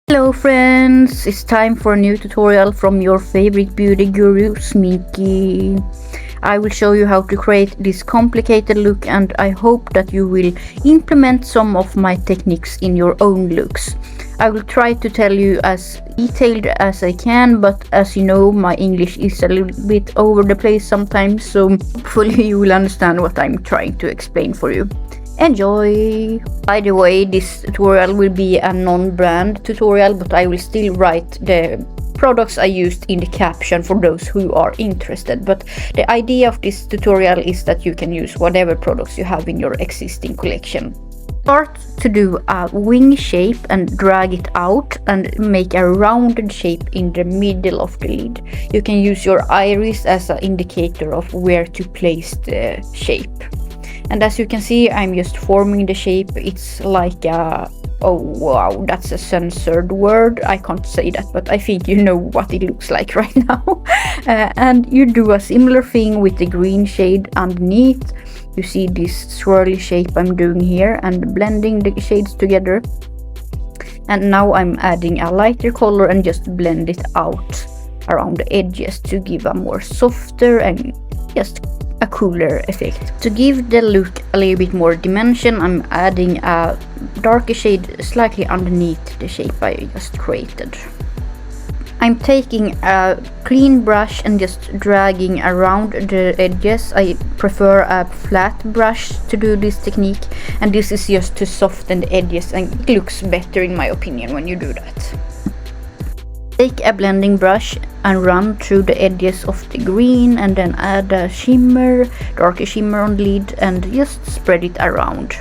Hello friends, it's time for a new tutorial from your favorite beauty guru, SMINK. I will show you how to create this complicated look, and I hope that you will implement some of my techniques in your own looks. I will try to tell you as detailed as I can, but as you know, my English is a little bit over the place sometimes, so hopefully you will understand what I'm trying to explain for you. Enjoy! By the way, this tutorial will be a non-brand tutorial, but I will still write the products I used in the caption for those who are interested. But the idea of this tutorial is that you can use whatever products you have in your existing collection. Start to do a wing shape and drag it out and make a rounded shape in the middle of the lid. You can use your iris as an indicator of where to place the shape. And as you can see, I'm just forming the shape. It's like a... oh wow, that's a censored word. I can't say that, but I think you know what it looks like right now. And you do a similar thing with the green shade underneath. You see this swirly shape I'm doing here and blending the shades together. And now I'm adding a lighter color and just blend it out around the edges to give a more softer and just a cooler effect. To give the look a little bit more dimension, I'm adding a darker shade slightly underneath the shape I just created. I'm taking a clean brush and just dragging around the edges. I prefer a flat brush to do this technique, and this is just to soften the edges, and it looks better in my opinion when you do that. Take a blending brush and run through the edges of the green, and then add a darker shimmer on the lid, and just spread it around.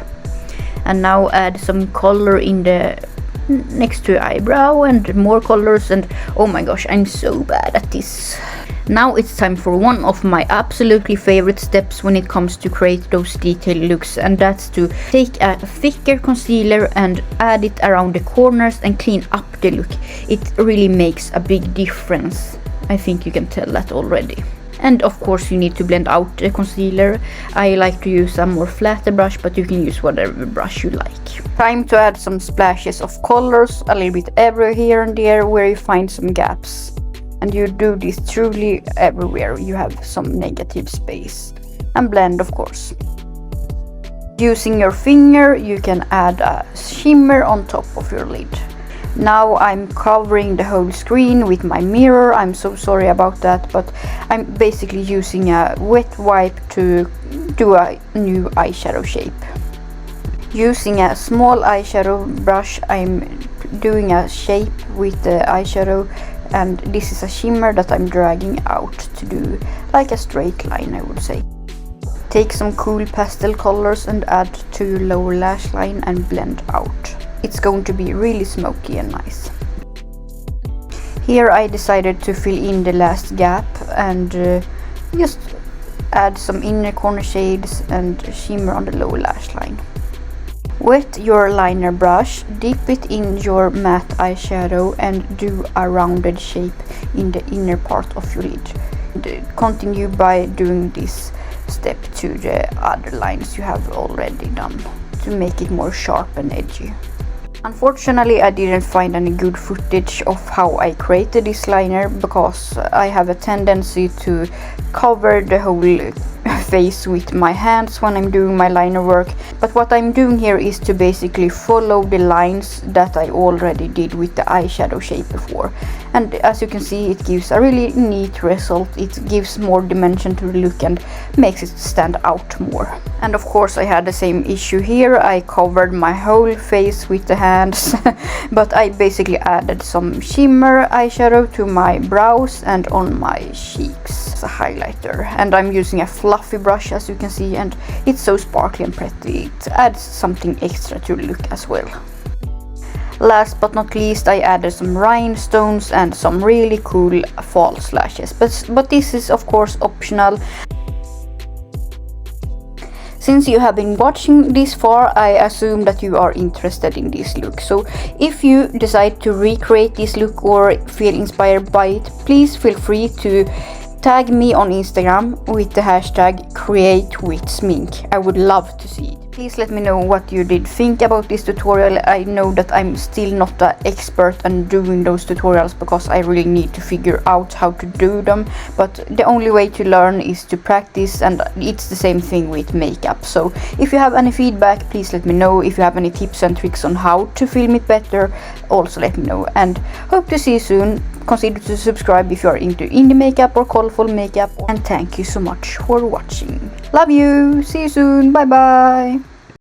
And now add some color in the next to eyebrow and more colors, and oh my gosh, I'm so bad at this. Now it's time for one of my absolutely favorite steps when it comes to create those detailed looks, and that's to take a thicker concealer and add it around the corners and clean up the look. It really makes a big difference. I think you can tell that already. And of course you need to blend out the concealer. I like to use a more flatter brush, but you can use whatever brush you like. Time to add some splashes of colors, a little bit everywhere here and there where you find some gaps. And you do this truly everywhere you have some negative space. And blend, of course. Using your finger, you can add a shimmer on top of your lid. Now I'm covering the whole screen with my mirror. I'm so sorry about that, but I'm basically using a wet wipe to do a new eyeshadow shape. Using a small eyeshadow brush, I'm doing a shape with the eyeshadow, and this is a shimmer that I'm dragging out to do like a straight line, I would say. Take some cool pastel colors and add to your lower lash line and blend out. It's going to be really smoky and nice. Here I decided to fill in the last gap and just add some inner corner shades and shimmer on the lower lash line. Wet your liner brush, dip it in your matte eyeshadow and do a rounded shape in the inner part of your lid. Continue by doing this step to the other lines you have already done to make it more sharp and edgy. Unfortunately, I didn't find any good footage of how I created this liner, because I have a tendency to cover the whole face with my hands when I'm doing my liner work. But what I'm doing here is to basically follow the lines that I already did with the eyeshadow shape before. And as you can see, it gives a really neat result. It gives more dimension to the look and makes it stand out more. And of course I had the same issue here. I covered my whole face with the hands but I basically added some shimmer eyeshadow to my brows and on my cheeks as a highlighter. And I'm using a fluffy brush, as you can see, and it's so sparkly and pretty. It adds something extra to the look as well. Last but not least, I added some rhinestones and some really cool false lashes, but this is of course optional. Since you have been watching this far, I assume that you are interested in this look. So if you decide to recreate this look or feel inspired by it, please feel free to tag me on Instagram with the hashtag #CreateWithSmink. I would love to see it. Please let me know what you did think about this tutorial. I know that I'm still not an expert in doing those tutorials because I really need to figure out how to do them, but the only way to learn is to practice, and it's the same thing with makeup. So if you have any feedback, please let me know. If you have any tips and tricks on how to film it better, also let me know, and hope to see you soon. Consider to subscribe if you are into indie makeup or colorful makeup, and thank you so much for watching. Love you, see you soon, bye bye.